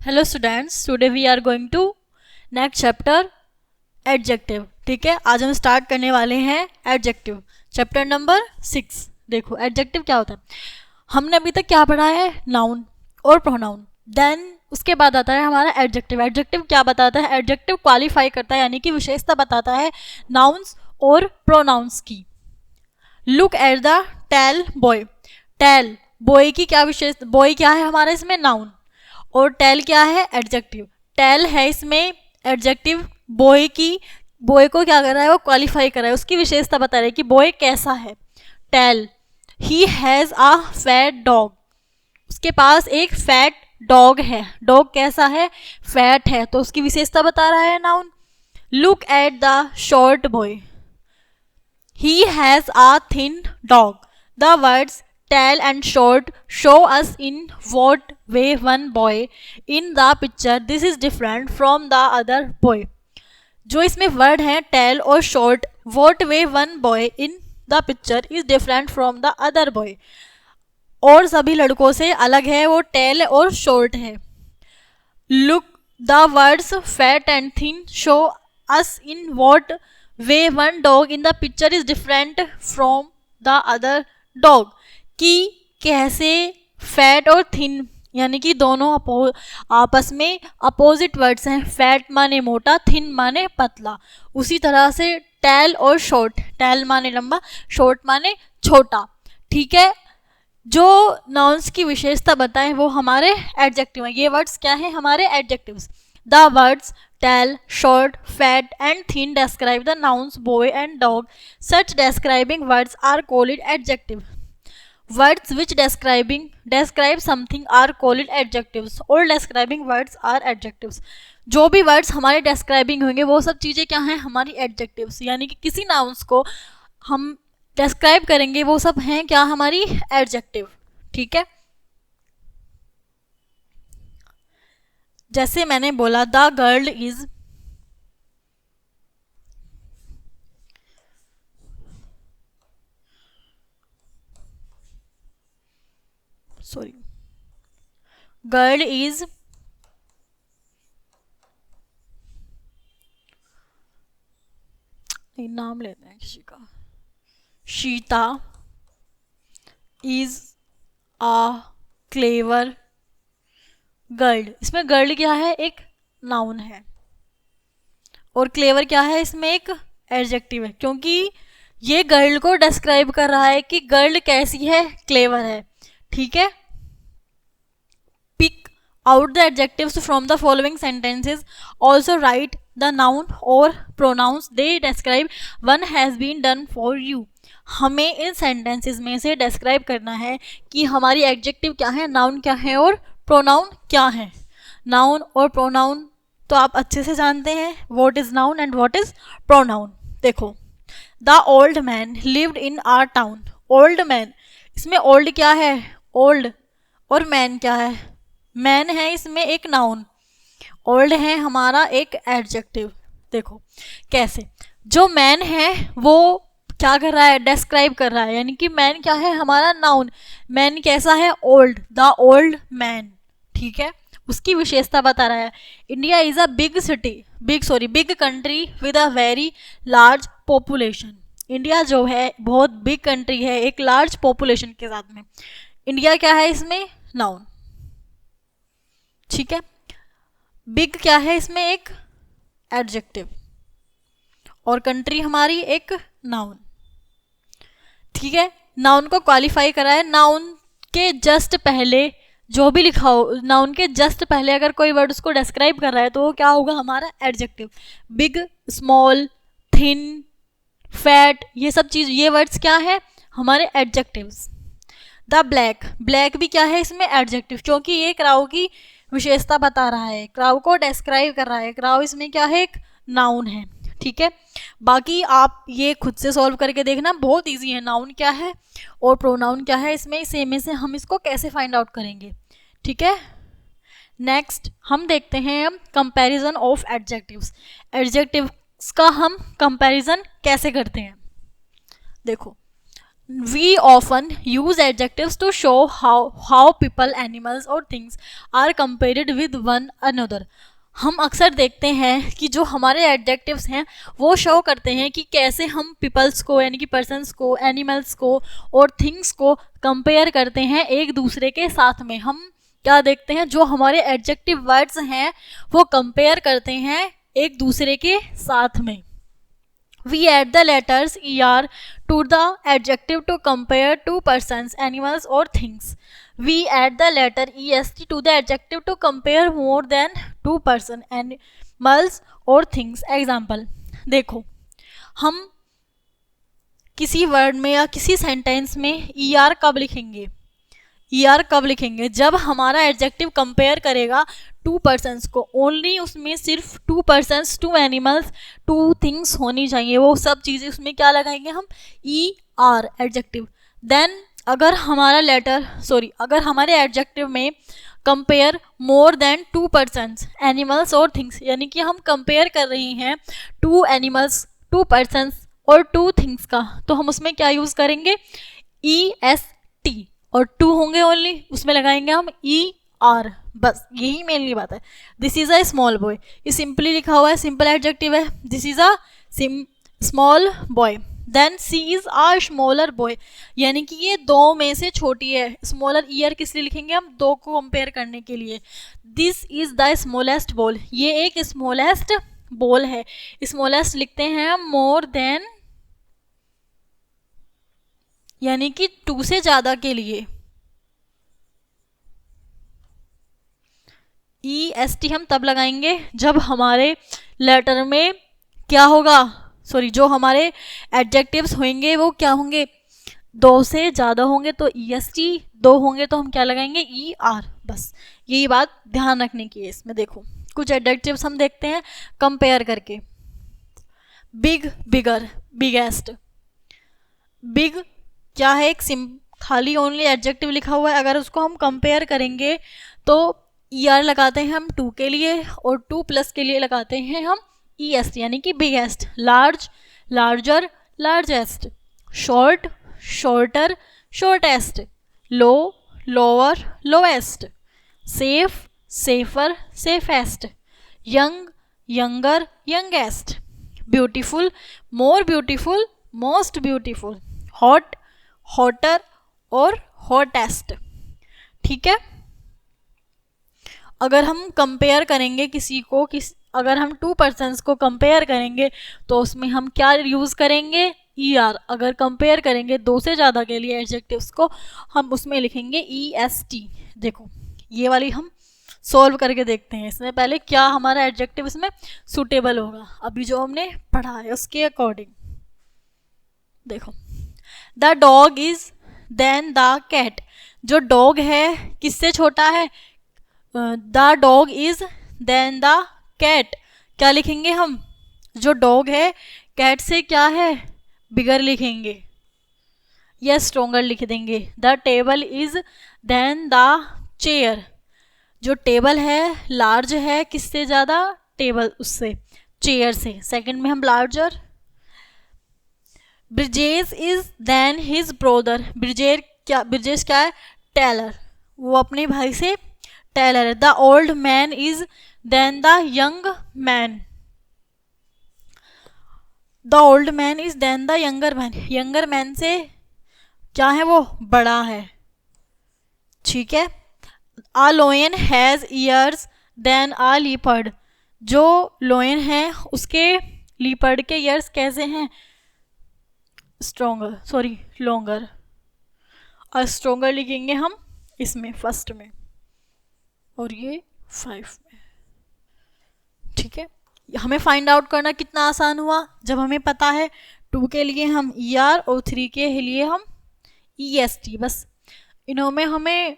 Hello students, today we are going to next chapter adjective. ठीक है, आज हम स्टार्ट करने वाले हैं एडजेक्टिव चैप्टर नंबर 6। देखो एडजेक्टिव क्या होता है। हमने अभी तक क्या पढ़ा है, नाउन और प्रोनाउन। देन उसके बाद आता है हमारा एडजेक्टिव। एडजेक्टिव क्या बताता है, एडजेक्टिव क्वालिफाई करता है यानी कि विशेषता बताता है नाउन्स और प्रोनाउंस की। Look at the tall boy. Tall boy की क्या विशेष, बॉय क्या है हमारा इसमें नाउन, और टेल क्या है एडजेक्टिव। टेल है इसमें एडजेक्टिव, बॉय की, बॉय को क्या कर रहा है, वो क्वालिफाई कर रहा है, उसकी विशेषता बता रहा है कि बॉय कैसा है। Tall he has a fat dog, उसके पास एक फैट डॉग है। डॉग कैसा है, फैट है, तो उसकी विशेषता बता रहा है noun. Look at the short boy, he has a thin dog. The words tall and short show us in what way one boy in the picture this is different from the other boy. जो इसमें word हैं tell और short, what way one boy in the picture is different from the other boy, और सभी लड़कों से अलग है, वो टेल और शॉर्ट है। Look, the words fat and thin show us in what way one dog in the picture is different from the other dog, कि कैसे फैट और थिन यानी कि दोनों आपस में अपोजिट वर्ड्स हैं। फैट माने मोटा, थिन माने पतला। उसी तरह से टेल और शॉर्ट, टेल माने लंबा, शॉर्ट माने छोटा। ठीक है, जो नाउन्स की विशेषता बताएं वो हमारे एडजेक्टिव हैं। ये वर्ड्स क्या हैं, हमारे adjectives. The words tall, short, fat and thin describe the nouns boy and dog. Such describing words are called adjective. Words which describe something are called adjectives. All describing words are adjectives. जो भी words हमारे describing होंगे वो सब चीज़ें क्या हैं, हमारी adjectives, यानी कि किसी nouns को हम डिस्क्राइब करेंगे वो सब हैं क्या, हमारी एडजेक्टिव। ठीक है, जैसे मैंने बोला the girl is, sorry, girl is नाम लेते हैं किसी का, शीता इज आ क्लेवर गर्ल। इसमें गर्ल क्या है, एक नाउन है, और क्लेवर क्या है, इसमें एक एडजेक्टिव है, क्योंकि ये गर्ल को डिस्क्राइब कर रहा है कि गर्ल कैसी है, क्लेवर है। ठीक है, pick out the adjectives from the following sentences, also write the noun और pronouns they describe one has been done for you. हमें इन सेंटेंसेस में से डिस्क्राइब करना है कि हमारी एडजेक्टिव क्या है, नाउन क्या है और प्रोनाउन क्या है। नाउन और प्रोनाउन तो आप अच्छे से जानते हैं, what is noun and what is pronoun. देखो, the old man lived in our town. Old man, इसमें ओल्ड क्या है, ओल्ड, और मैन क्या है, मैन है इसमें एक नाउन, ओल्ड है हमारा एक एडजेक्टिव। देखो कैसे, जो मैन है वो क्या कर रहा है, डिस्क्राइब कर रहा है, यानी कि मैन क्या है, हमारा नाउन। मैन कैसा है, ओल्ड, द ओल्ड मैन। ठीक है, उसकी विशेषता बता रहा है। India is a big city, big country with a very large population. India जो है बहुत बिग कंट्री है, एक लार्ज पॉपुलेशन के साथ में। इंडिया क्या है इसमें, नाउन। ठीक है, बिग क्या है इसमें, एक एडजेक्टिव, और कंट्री हमारी एक नाउन। ठीक है, नाउन को क्वालिफाई करा है। नाउन के जस्ट पहले जो भी लिखा हो, नाउन के जस्ट पहले अगर कोई वर्ड उसको डिस्क्राइब कर रहा है तो वो क्या होगा, हमारा adjective. Big, small, thin, fat, ये सब चीज़, ये वर्ड्स क्या है, हमारे एडजेक्टिव्स। द ब्लैक, ब्लैक भी क्या है इसमें, एडजेक्टिव, क्योंकि ये क्राउ की विशेषता बता रहा है, क्राउ को डिस्क्राइब कर रहा है। क्राउ इसमें क्या है, एक नाउन है। ठीक है, बाकी आप ये खुद से सॉल्व करके देखना, बहुत इजी है। नाउन क्या है और प्रोनाउन क्या है, इसमें सेम में से हम इसको कैसे फाइंड आउट करेंगे। ठीक है, नेक्स्ट हम देखते हैं कंपैरिजन ऑफ एडजेक्टिव्स। एडजेक्टिव्स का हम कंपैरिजन कैसे करते हैं। देखो, We often use adjectives to show how people, animals or things are compared with one another. हम अक्सर देखते हैं कि जो हमारे एडजेक्टिव्स हैं वो शो करते हैं कि कैसे हम पीपल्स को यानी कि पर्सन्स को, एनिमल्स को और थिंग्स को कंपेयर करते हैं एक दूसरे के साथ में. हम क्या देखते हैं, जो हमारे एडजेक्टिव वर्ड्स हैं वो कंपेयर करते हैं एक दूसरे के साथ में. We add the letters er to the adjective to compare two persons, animals or things. We add the letter est to the adjective to compare more than two person, animals or things. Example, देखो हम किसी word में या किसी sentence में er कब लिखेंगे, ER कब लिखेंगे, जब हमारा एडजेक्टिव कंपेयर करेगा टू पर्सन्स को. ओनली उसमें सिर्फ two persons, two animals, two things होनी चाहिए, वो सब चीज़ें उसमें क्या लगाएंगे हम, ER एडजेक्टिव. देन अगर हमारे एडजेक्टिव में compare more than to persons, animals और थिंग्स, यानी कि हम कंपेयर कर रहे हैं टू एनिमल्स, टू पर्सन्स और टू थिंग्स का, तो हम उसमें क्या यूज़ करेंगे, EST. और टू होंगे ओनली, उसमें लगाएंगे हम ER. बस यही मेनली बात है. This is a small boy, ये सिंपली लिखा हुआ है, सिंपल एडजेक्टिव है. This is a small boy. Then she is a smaller boy, यानी कि ये दो में से छोटी है. स्मॉलर ER किस लिए लिखेंगे हम, दो को कंपेयर करने के लिए. This is the smallest ball, ये एक स्मॉलेस्ट बॉल है. स्मॉलेस्ट लिखते हैं मोर देन, यानी कि टू से ज़्यादा के लिए. EST हम तब लगाएंगे जब हमारे लेटर में क्या होगा, जो हमारे एडजेक्टिव्स होंगे वो क्या होंगे, दो से ज़्यादा होंगे तो EST, दो होंगे तो हम क्या लगाएंगे, ER. बस यही बात ध्यान रखने की है इसमें. देखो कुछ एडजेक्टिव्स हम देखते हैं कंपेयर करके. बिग, बिगर, बिगेस्ट. बिग क्या है, एक खाली ओनली एडजेक्टिव लिखा हुआ है. अगर उसको हम कंपेयर करेंगे तो ER लगाते हैं हम टू के लिए, और टू प्लस के लिए लगाते हैं हम EST, यानी कि biggest. Large, larger, largest. Short, shorter, shortest. Low, lower, lowest. Safe, safer, safest. Young, younger, youngest. Beautiful, more beautiful, most beautiful. Hot, hotter और हॉटेस्ट. ठीक है. अगर हम कंपेयर करेंगे किसी को, अगर हम टू पर्सन्स को कंपेयर करेंगे तो उसमें हम क्या यूज़ करेंगे, ER. अगर कंपेयर करेंगे दो से ज़्यादा के लिए एडजेक्टिव्स को, हम उसमें लिखेंगे EST. देखो ये वाली हम सॉल्व करके देखते हैं. इसमें पहले क्या हमारा एडजेक्टिव इसमें सूटेबल होगा, अभी जो हमने पढ़ा है उसके अकॉर्डिंग. देखो, the dog is than the cat. जो डॉग है किससे छोटा है, the dog is than the cat. क्या लिखेंगे हम, जो डॉग है कैट से क्या है, बिगर लिखेंगे या स्ट्रोंगर लिख देंगे. The table is than the chair. जो टेबल है लार्ज है किससे ज़्यादा, टेबल उससे, चेयर से. सेकंड में हम larger. Brijesh is than his brother. Brijesh क्या है, टेलर, वो अपने भाई से टेलर है. The old man is than the young man. The old man is than the younger man. Younger man से क्या है, वो बड़ा है. ठीक है. A lion has years than a leopard. जो लोयन है उसके लीपर्ड के ईयर्स कैसे हैं, स्ट्रोंगर, लॉन्गर. और स्ट्रोंगर लिखेंगे हम इसमें फर्स्ट में और ये 5 में. ठीक है. हमें फाइंड आउट करना कितना आसान हुआ, जब हमें पता है 2 के लिए हम ER और 3 के लिए हम EST. बस इनमें हमें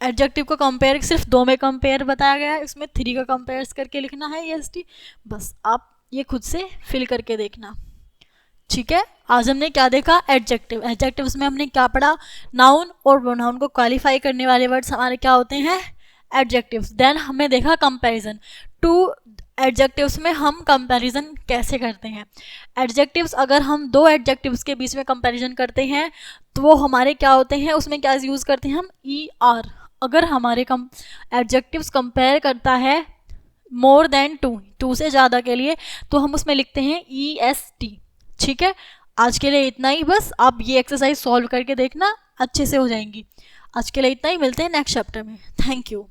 एडजेक्टिव को कंपेयर सिर्फ 2 में कंपेयर बताया गया है, इसमें 3 का कंपेयर करके लिखना है EST. बस आप ये खुद से फिल करके देखना. ठीक है. आज हमने क्या देखा, एडजेक्टिव. एडजेक्टिव्स में हमने क्या पढ़ा, नाउन और प्रोनाउन को क्वालिफाई करने वाले वर्ड्स हमारे क्या होते हैं, एडजेक्टिव्स. देन हमने देखा कंपैरिजन, टू एडजेक्टिव्स में हम कंपैरिजन कैसे करते हैं। एडजेक्टिव्स, अगर हम दो एडजेक्टिव्स के बीच में कंपैरिजन करते हैं तो वो हमारे क्या होते हैं, उसमें क्या यूज़ करते हैं हम, ई आर। अगर हमारे एडजेक्टिव्स कंपेयर करता है मोर देन टू से ज़्यादा के लिए, तो हम उसमें लिखते हैं ई एस टी। ठीक है, आज के लिए इतना ही बस। आप ये एक्सरसाइज सॉल्व करके देखना, अच्छे से हो जाएंगी। आज के लिए इतना ही, मिलते हैं नेक्स्ट चैप्टर में। Thank you.